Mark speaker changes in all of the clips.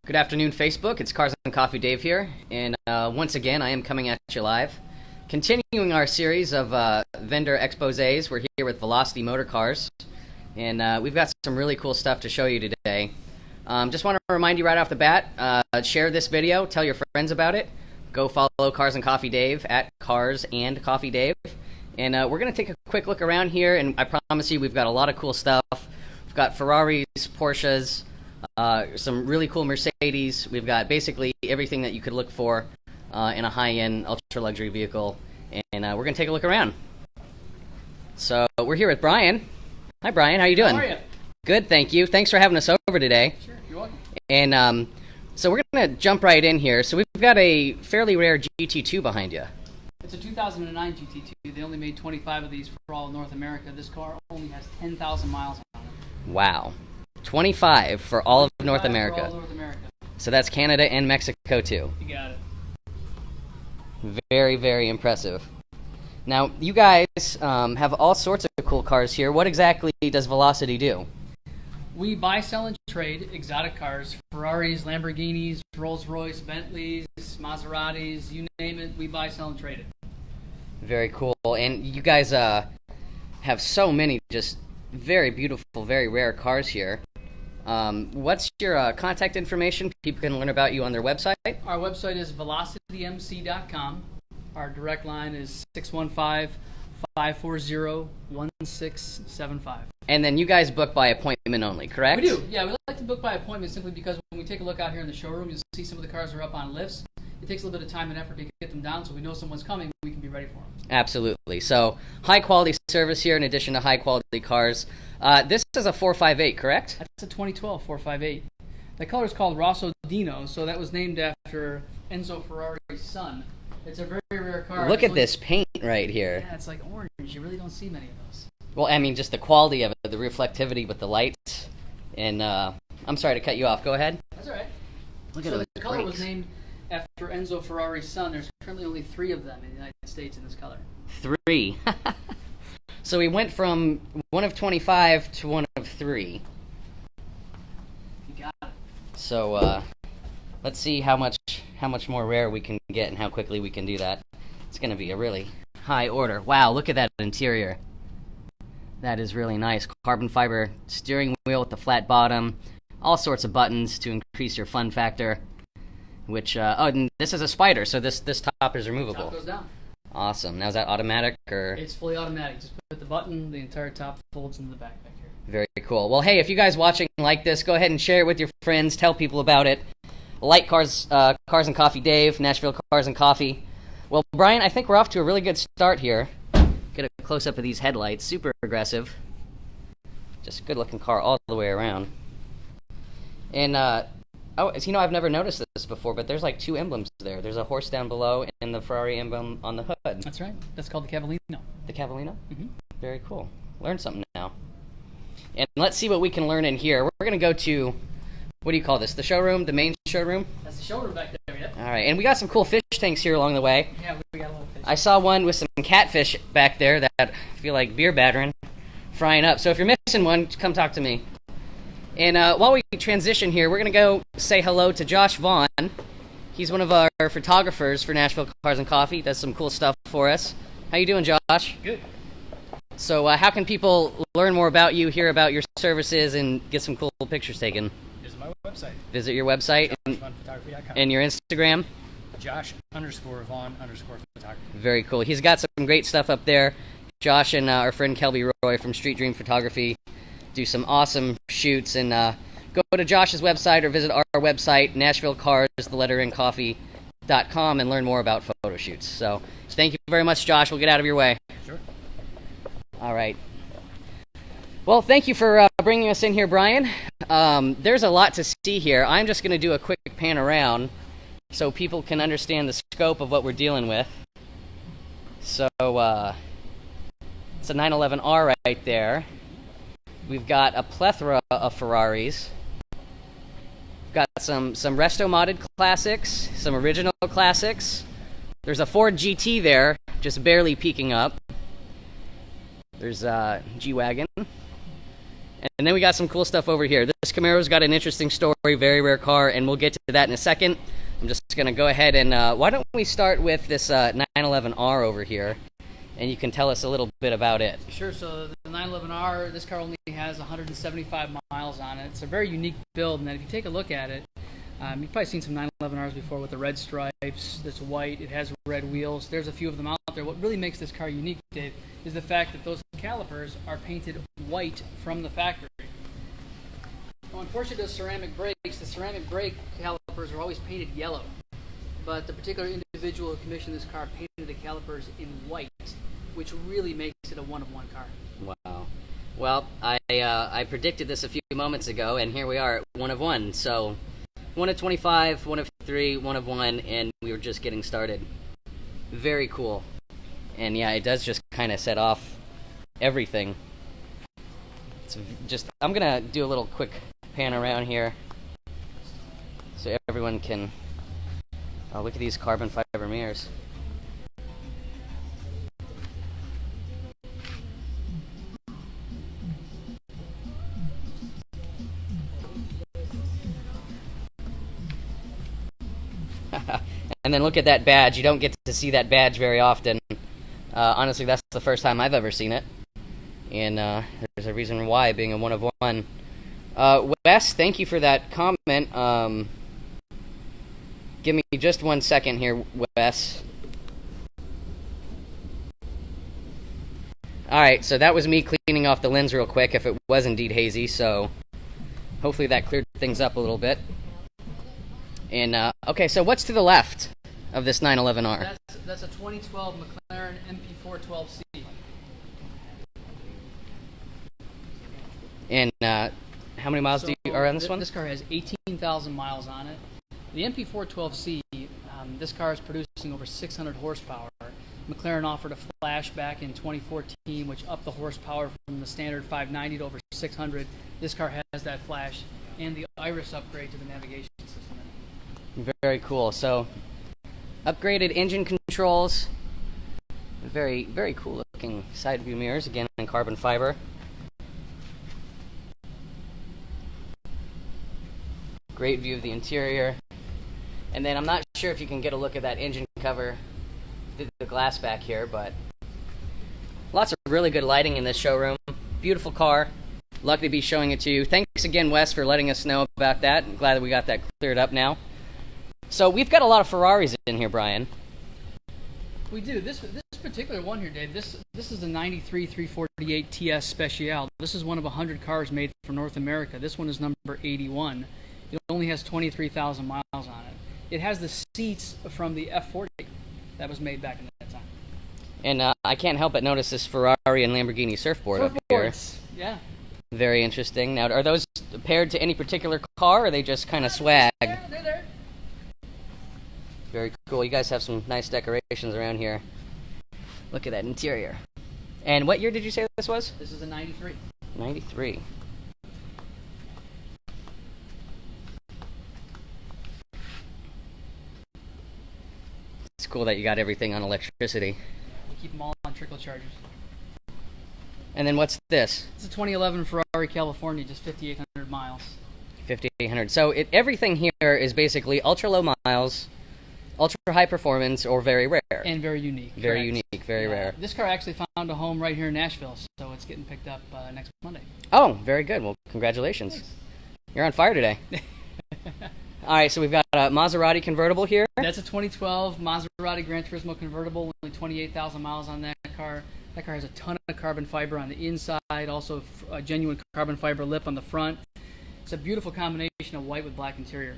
Speaker 1: Good afternoon, Facebook. It's Cars and Coffee Dave here, and once again, I am coming at you live. Continuing our series of vendor exposés, we're here with Velocity Motor Cars, and we've got some really cool stuff to show you today. Just want to remind you right off the bat, share this video, tell your friends about it. Go follow Cars and Coffee Dave at Cars and Coffee Dave, and we're going to take a quick look around here, and I promise you, we've got a lot of cool stuff. We've got Ferraris, Porsches, some really cool Mercedes. We've got basically everything that you could look for in a high-end, ultra-luxury vehicle. And we're going to take a look around. So we're here with Brian. Hi, Brian. How you doing?
Speaker 2: How are you?
Speaker 1: Good, thank you. Thanks for having us over today.
Speaker 2: Sure, you're welcome.
Speaker 1: And so we're going to jump right in here. So we've got a fairly rare GT2 behind you.
Speaker 2: It's a 2009 GT2. They only made 25 of these for all of North America. This car only has 10,000 miles on it.
Speaker 1: Wow. 25 for all of North America.
Speaker 2: For all North America.
Speaker 1: So that's Canada and Mexico too.
Speaker 2: You got it.
Speaker 1: Very, very impressive. Now, you guys have all sorts of cool cars here. What exactly does Velocity do?
Speaker 2: We buy, sell, and trade exotic cars. Ferraris, Lamborghinis, Rolls-Royce, Bentleys, Maseratis, you name it, we buy, sell, and trade it.
Speaker 1: Very cool. And you guys have so many just very beautiful, very rare cars here. What's your contact information? People can learn about you on their website.
Speaker 2: Our website is velocitymc.com. Our direct line is 615-540-1675.
Speaker 1: And then you guys book by appointment only, correct?
Speaker 2: We do. Yeah, we like to book by appointment simply because when we take a look out here in the showroom, you'll see some of the cars are up on lifts. It takes a little bit of time and effort to get them down, so we know someone's coming, we can be ready for them.
Speaker 1: Absolutely. So, high-quality service here in addition to high-quality cars. This is a 458, correct?
Speaker 2: That's a 2012 458. The color is called Rosso Dino, so that was named after Enzo Ferrari's son. It's a very rare car.
Speaker 1: Look at this paint right here.
Speaker 2: Yeah, it's like orange. You really don't see many of those.
Speaker 1: Well, I mean, just the quality of it, the reflectivity with the lights. And I'm sorry to cut you off. Go ahead.
Speaker 2: That's all right.
Speaker 1: Look at
Speaker 2: so
Speaker 1: those
Speaker 2: the color
Speaker 1: brakes.
Speaker 2: was named after Enzo Ferrari's son. There's currently only 3 of them in the United States in this color.
Speaker 1: 3. So we went from one of 25 to one of 3.
Speaker 2: You got it.
Speaker 1: So let's see how much more rare we can get and how quickly we can do that. It's going to be a really high order. Wow, look at that interior. That is really nice. Carbon fiber steering wheel with the flat bottom. All sorts of buttons to increase your fun factor. Which, oh, and this is a spider, so this top is removable.
Speaker 2: Top goes down.
Speaker 1: Awesome. Now, is that automatic, or?
Speaker 2: It's fully automatic. Just put the button, the entire top folds into the back here.
Speaker 1: Very cool. Well, hey, if you guys watching like this, go ahead and share it with your friends. Tell people about it. Like Cars and Coffee Dave, Nashville Cars and Coffee. Well, Brian, I think we're off to a really good start here. Get a close-up of these headlights. Super aggressive. Just a good-looking car all the way around. And, oh, you know, I've never noticed this before, but there's like 2 emblems there. There's a horse down below and the Ferrari emblem on the hood.
Speaker 2: That's right. That's called the Cavallino.
Speaker 1: The Cavallino?
Speaker 2: Mm-hmm.
Speaker 1: Very cool. Learned something now. And let's see what we can learn in here. We're going to go to, what do you call this, the showroom, the main showroom?
Speaker 2: That's the showroom back there, yep.
Speaker 1: All right, and we got some cool fish tanks here along the way.
Speaker 2: Yeah, we got a little fish.
Speaker 1: I saw one with some catfish back there that I feel like beer battering, frying up. So if you're missing one, come talk to me. And while we transition here, we're going to go say hello to Josh Vaughn. He's one of our photographers for Nashville Cars and Coffee. Does some cool stuff for us. How you doing, Josh?
Speaker 2: Good.
Speaker 1: So how can people learn more about you, hear about your services, and get some cool pictures taken?
Speaker 3: Visit my website.
Speaker 1: Visit your website and your Instagram.
Speaker 3: Josh_Vaughn_photography.
Speaker 1: Very cool. He's got some great stuff up there. Josh and our friend Kelby Roy from Street Dream Photography do some awesome shoots. And go to Josh's website or visit our website, NashvilleCars, coffee.com, and learn more about photo shoots. So thank you very much, Josh. We'll get out of your way.
Speaker 3: Sure.
Speaker 1: All right. Well, thank you for bringing us in here, Brian. There's a lot to see here. I'm just going to do a quick pan around so people can understand the scope of what we're dealing with. So, it's a 911R right there. We've got a plethora of Ferraris. We've got some resto-modded classics, some original classics. There's a Ford GT there, just barely peeking up. There's a G-Wagon. And then we got some cool stuff over here. This Camaro's got an interesting story, very rare car, and we'll get to that in a second. I'm just going to go ahead and, why don't we start with this 911R over here, and you can tell us a little bit about it.
Speaker 2: Sure. So the 911R, this car only has 175 miles on it. It's a very unique build, and if you take a look at it, you've probably seen some 911Rs before with the red stripes. It's white. It has red wheels. There's a few of them out there. What really makes this car unique, Dave, is the fact that those calipers are painted white from the factory. Now, unfortunately, those ceramic brakes, the ceramic brake calipers are always painted yellow. But the particular individual who commissioned this car painted the calipers in white, which really makes it a one-of-one car.
Speaker 1: Wow. Well, I predicted this a few moments ago, and here we are at 1 of 1. So 1 of 25, 1 of 3, 1 of 1, and we were just getting started. Very cool. And yeah, it does just kind of set off everything. It's just, I'm gonna do a little quick pan around here so everyone can look at these carbon fiber mirrors. And then look at that badge. You don't get to see that badge very often. Honestly, that's the first time I've ever seen it. And there's a reason why, being a 1 of 1. Wes, thank you for that comment. Give me just 1 second here, Wes. Alright, so that was me cleaning off the lens real quick, if it was indeed hazy, so hopefully that cleared things up a little bit. And, okay, so what's to the left of this 911R?
Speaker 2: That's a 2012 McLaren MP412C.
Speaker 1: And how many miles are on this one?
Speaker 2: This car has 18,000 miles on it. The MP412C, this car is producing over 600 horsepower. McLaren offered a flash back in 2014, which upped the horsepower from the standard 590 to over 600. This car has that flash and the Iris upgrade to the navigation system.
Speaker 1: Very cool. So, upgraded engine controls. Very, very cool looking side view mirrors, again in carbon fiber. Great view of the interior. And then I'm not sure if you can get a look at that engine cover through the glass back here, but lots of really good lighting in this showroom. Beautiful car. Lucky to be showing it to you. Thanks again, Wes, for letting us know about that. I'm glad that we got that cleared up now. So we've got a lot of Ferraris in here, Brian.
Speaker 2: We do. This particular one here, Dave, this is the 93 348 TS Special. This is one of 100 cars made for North America. This one is number 81. It only has 23,000 miles on it. It has the seats from the F40 that was made back in that time. And
Speaker 1: I can't help but notice this Ferrari and Lamborghini surfboard up here.
Speaker 2: Yeah.
Speaker 1: Very interesting. Now, are those paired to any particular car, or are they just kind of swag?
Speaker 2: They're there.
Speaker 1: Very cool. You guys have some nice decorations around here. Look at that interior. And what year did you say this was?
Speaker 2: This is a 93.
Speaker 1: 93. It's cool that you got everything on electricity.
Speaker 2: We keep them all on trickle chargers.
Speaker 1: And then what's this?
Speaker 2: It's a 2011 Ferrari California, just 5,800 miles.
Speaker 1: 5,800. So everything here is basically ultra low miles, ultra high performance, or very rare.
Speaker 2: And very unique.
Speaker 1: Very
Speaker 2: correct.
Speaker 1: unique, very rare.
Speaker 2: This car actually found a home right here in Nashville, so it's getting picked up next Monday.
Speaker 1: Oh, very good. Well, congratulations.
Speaker 2: Thanks.
Speaker 1: You're on fire today. All right, so we've got a Maserati convertible here.
Speaker 2: That's a 2012 Maserati Gran Turismo convertible, only 28,000 miles on that car. That car has a ton of carbon fiber on the inside, also a genuine carbon fiber lip on the front. It's a beautiful combination of white with black interior.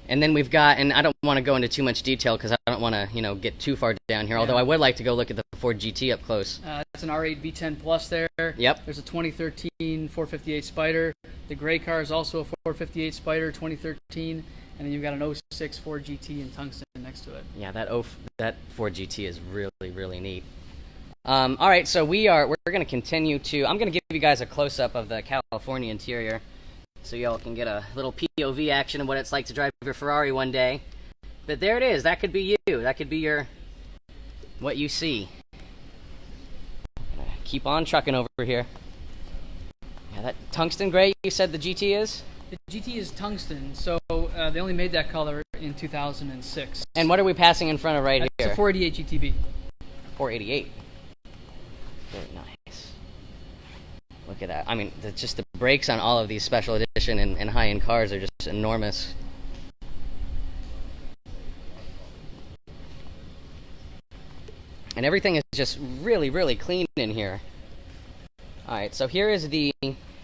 Speaker 1: And then we've got, and I don't want to go into too much detail because I don't want to, get too far down here, although I would like to go look at the Ford GT up close.
Speaker 2: That's an R8 V10 Plus there.
Speaker 1: Yep.
Speaker 2: There's a 2013 458 Spider. The gray car is also a 458 Spider 2013. And then you've got an 06 Ford GT in tungsten next to it.
Speaker 1: Yeah, that Ford GT is really, really neat. All right, so we're going to continue to, I'm going to give you guys a close-up of the California interior so y'all can get a little POV action of what it's like to drive your Ferrari one day. But there it is. That could be you. That could be what you see. Keep on trucking over here. Yeah, That tungsten gray, you said the GT is?
Speaker 2: The GT is tungsten, so they only made that color in 2006.
Speaker 1: And what are we passing in front of right
Speaker 2: It's
Speaker 1: here?
Speaker 2: a 488 GTB.
Speaker 1: 488. Very nice. Look at that. I mean, just the brakes on all of these special edition and high-end cars are just enormous. And everything is just really, really clean in here. All right, so here is the...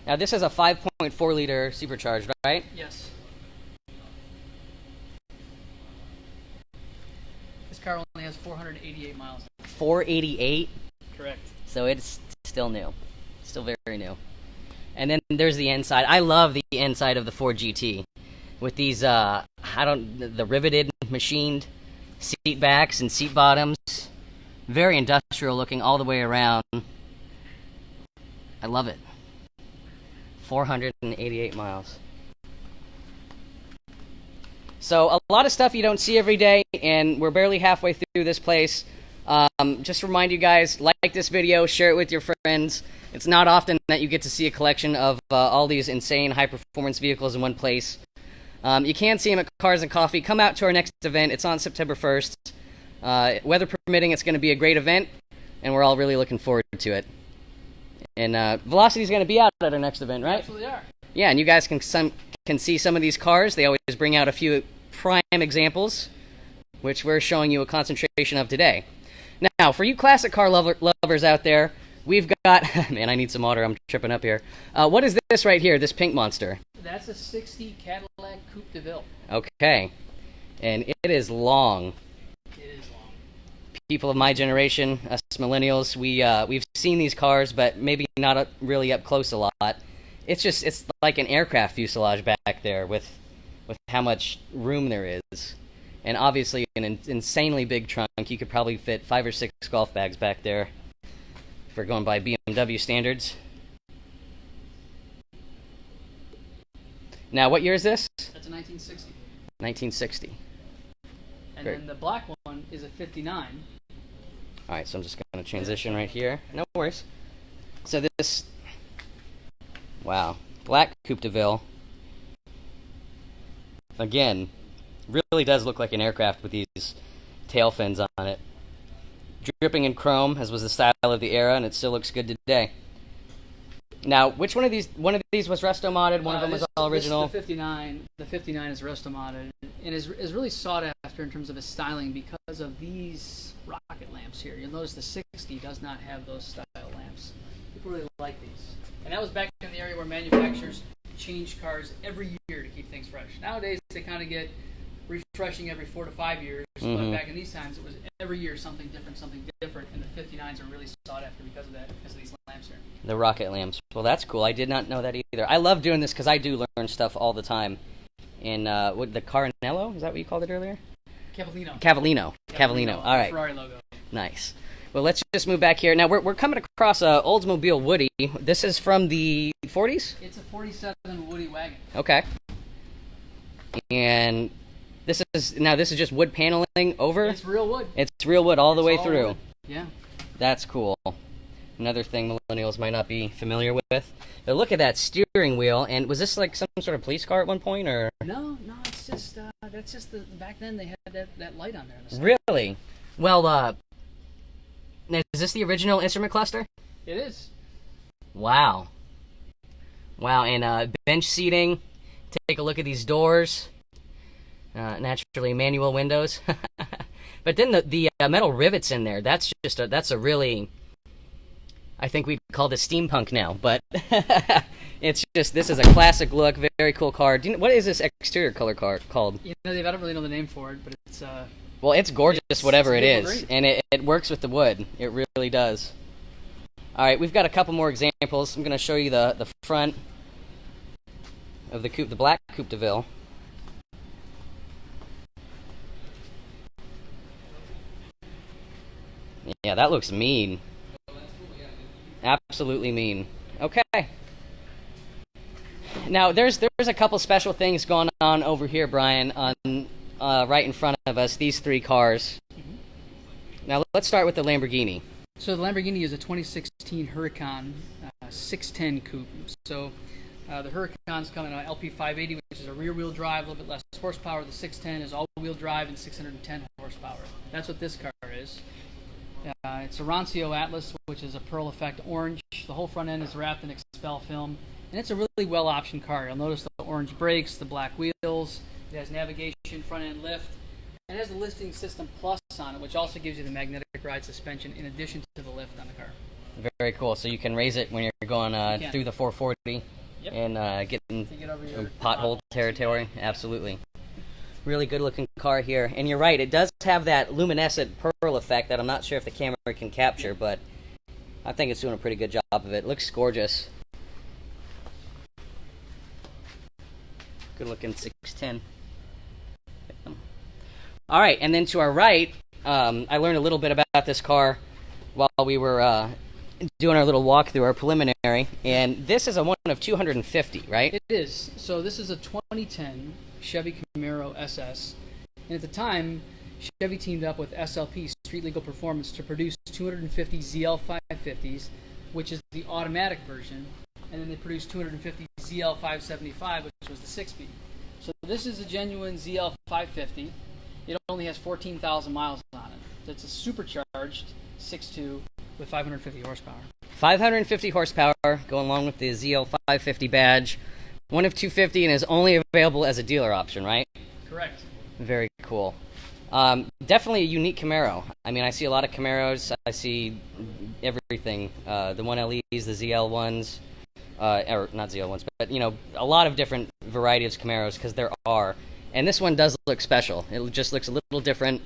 Speaker 1: Now, this is a 5.4 liter supercharged, right?
Speaker 2: Yes. This car only has 488 miles.
Speaker 1: 488?
Speaker 2: Correct.
Speaker 1: So it's still new. Still very new. And then there's the inside. I love the inside of the Ford GT. With these, the riveted, machined seat backs and seat bottoms. Very industrial looking all the way around. I love it. 488 miles. So a lot of stuff you don't see every day, and we're barely halfway through this place. Just remind you guys, like this video, share it with your friends. It's not often that you get to see a collection of all these insane high-performance vehicles in one place. You can see them at Cars and Coffee. Come out to our next event. It's on September 1st. Weather permitting, it's going to be a great event, and we're all really looking forward to it. And Velocity's going to be out at our next event, right?
Speaker 2: Absolutely are.
Speaker 1: Yeah, and you guys can see some of these cars. They always bring out a few prime examples, which we're showing you a concentration of today. Now, for you classic car lovers out there, we've got... Man, I need some water. I'm tripping up here. What is this right here, this pink monster?
Speaker 2: That's a 60 Cadillac Coupe de Ville.
Speaker 1: Okay. And it is long.
Speaker 2: It is long.
Speaker 1: People of my generation, us millennials, we've seen these cars, but maybe not really up close a lot. It's like an aircraft fuselage back there with how much room there is. And obviously an insanely big trunk. You could probably fit 5 or 6 golf bags back there if we're going by BMW standards. Now, what year is this?
Speaker 2: That's a 1960.
Speaker 1: 1960.
Speaker 2: And
Speaker 1: Great.
Speaker 2: then the black one is a 59.
Speaker 1: All right, so I'm just going to transition right here. No worries. So this... Wow. Black Coupe de Ville. Again, really does look like an aircraft with these tail fins on it. Dripping in chrome, as was the style of the era, and it still looks good today. Now, which one of these was resto modded? One of them was all original.
Speaker 2: The 59 is resto modded, and is really sought after in terms of its styling because of these rocket lamps here. You'll notice the 60 does not have those style lamps. People really like these, and that was back in the area where manufacturers changed cars every year to keep things fresh. Nowadays, they kind of get refreshing every 4 to 5 years, but back in these times, it was every year something different, and the 59s are really sought after because of that, because of these lamps here.
Speaker 1: The rocket lamps. Well, that's cool. I did not know that either. I love doing this because I do learn stuff all the time. In what, the Carinello? Is that what you called it earlier? Cavallino. All right.
Speaker 2: Ferrari logo.
Speaker 1: Nice. Well, let's just move back here. Now, we're coming across a Oldsmobile Woody. This is from the 40s?
Speaker 2: It's a 47 Woody wagon.
Speaker 1: Okay. And this is just wood paneling over?
Speaker 2: It's real wood.
Speaker 1: It's real wood all the way through.
Speaker 2: Wood. Yeah.
Speaker 1: That's cool. Another thing millennials might not be familiar with. But look at that steering wheel. And was this like some sort of police car at one point, or?
Speaker 2: No, it's just that's just back then they had that light on there. On the side.
Speaker 1: Really? Well, is this the original instrument cluster?
Speaker 2: It is.
Speaker 1: Wow. And bench seating. Take a look at these doors. Naturally manual windows. But then the metal rivets in there. That's a really, I think we'd call this steampunk now, but it's just, this is a classic look, very cool car. What is this exterior color car called?
Speaker 2: You know, I don't really know the name for it, but it's
Speaker 1: well, it's gorgeous, whatever it is,
Speaker 2: great.
Speaker 1: and it works with the wood. It really does. All right, we've got a couple more examples. I'm going to show you the front of the coupe, the black Coupe de Ville. Yeah, that looks mean. Absolutely mean. Okay. Now, there's a couple special things going on over here, Brian, on right in front of us, these 3 cars. Now, let's start with the Lamborghini.
Speaker 2: So the Lamborghini is a 2016 Huracan 610 coupe. So the Huracan's coming on LP 580, which is a rear-wheel drive, a little bit less horsepower. The 610 is all-wheel drive and 610 horsepower. That's what this car is. It's a Rancio Atlas, which is a pearl effect orange. The whole front end is wrapped in Expel film, and it's a really well-optioned car. You'll notice the orange brakes, the black wheels. It has navigation, front-end lift, and it has the Lifting System Plus on it, which also gives you the magnetic ride suspension in addition to the lift on the car.
Speaker 1: Very cool. So you can raise it when you're going through the 440 and getting pothole territory. Absolutely. Really good looking car here. And you're right, it does have that luminescent pearl effect that I'm not sure if the camera can capture, but I think it's doing a pretty good job of it. It looks gorgeous. Good looking 610. All right, and then to our right, I learned a little bit about this car while we were doing our little walkthrough, our preliminary, and this is a one of 250, right?
Speaker 2: It is. So this is a 2010 Chevy Camaro SS, and at the time, Chevy teamed up with SLP, Street Legal Performance, to produce 250 ZL 550s, which is the automatic version, and then they produced 250 ZL 575, which was the 6-speed. So this is a genuine ZL 550. It only has 14,000 miles on it. It's a supercharged 6.2 with 550 horsepower.
Speaker 1: 550 horsepower, going along with the ZL 550 badge. One of 250 and is only available as a dealer option, right?
Speaker 2: Correct.
Speaker 1: Very cool. Definitely a unique Camaro. I mean, I see a lot of Camaros. I see everything. The 1LEs, the ZL ones, or not ZL ones, but you know, a lot of different varieties of Camaros because there are. And this one does look special. It just looks a little different,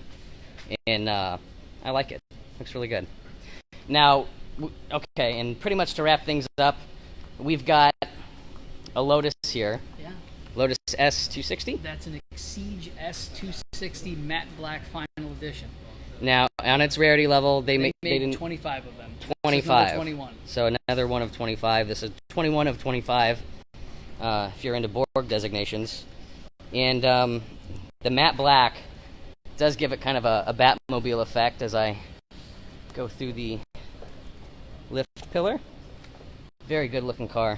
Speaker 1: and I like it. Looks really good. Now, okay, and pretty much to wrap things up, we've got a Lotus here.
Speaker 2: Yeah.
Speaker 1: Lotus S260.
Speaker 2: That's an Exige S260 matte black final edition.
Speaker 1: Now, on its rarity level, they
Speaker 2: made 25 of them.
Speaker 1: 25.
Speaker 2: 21.
Speaker 1: So another one of 25. This is 21 of 25. If you're into Borg designations. And the matte black does give it kind of a Batmobile effect as I go through the lift pillar. Very good looking car.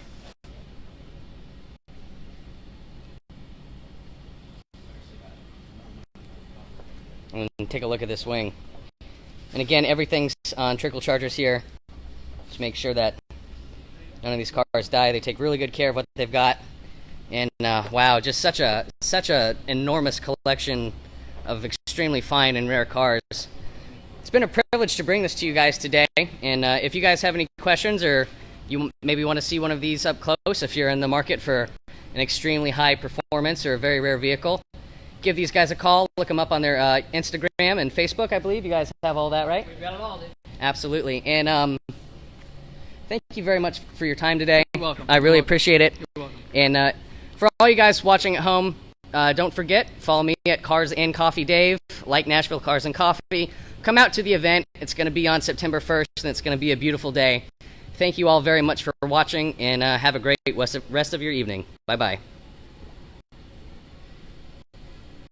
Speaker 1: And take a look at this wing. And again, everything's on trickle chargers here. Just make sure that none of these cars die. They take really good care of what they've got. And wow, just such a enormous collection of extremely fine and rare cars. It's been a privilege to bring this to you guys today. And if you guys have any questions or you maybe want to see one of these up close, if you're in the market for an extremely high performance or a very rare vehicle, give these guys a call. Look them up on their Instagram and Facebook, I believe. You guys have all that, right?
Speaker 2: We've got it all, dude.
Speaker 1: Absolutely. And thank you very much for your time today.
Speaker 2: You're welcome.
Speaker 1: I really appreciate it.
Speaker 2: You're welcome.
Speaker 1: And for all you guys watching at home, don't forget, follow me at Cars and Coffee Dave, like Nashville Cars and Coffee. Come out to the event. It's going to be on September 1st, and it's going to be a beautiful day. Thank you all very much for watching, and have a great rest of your evening. Bye-bye.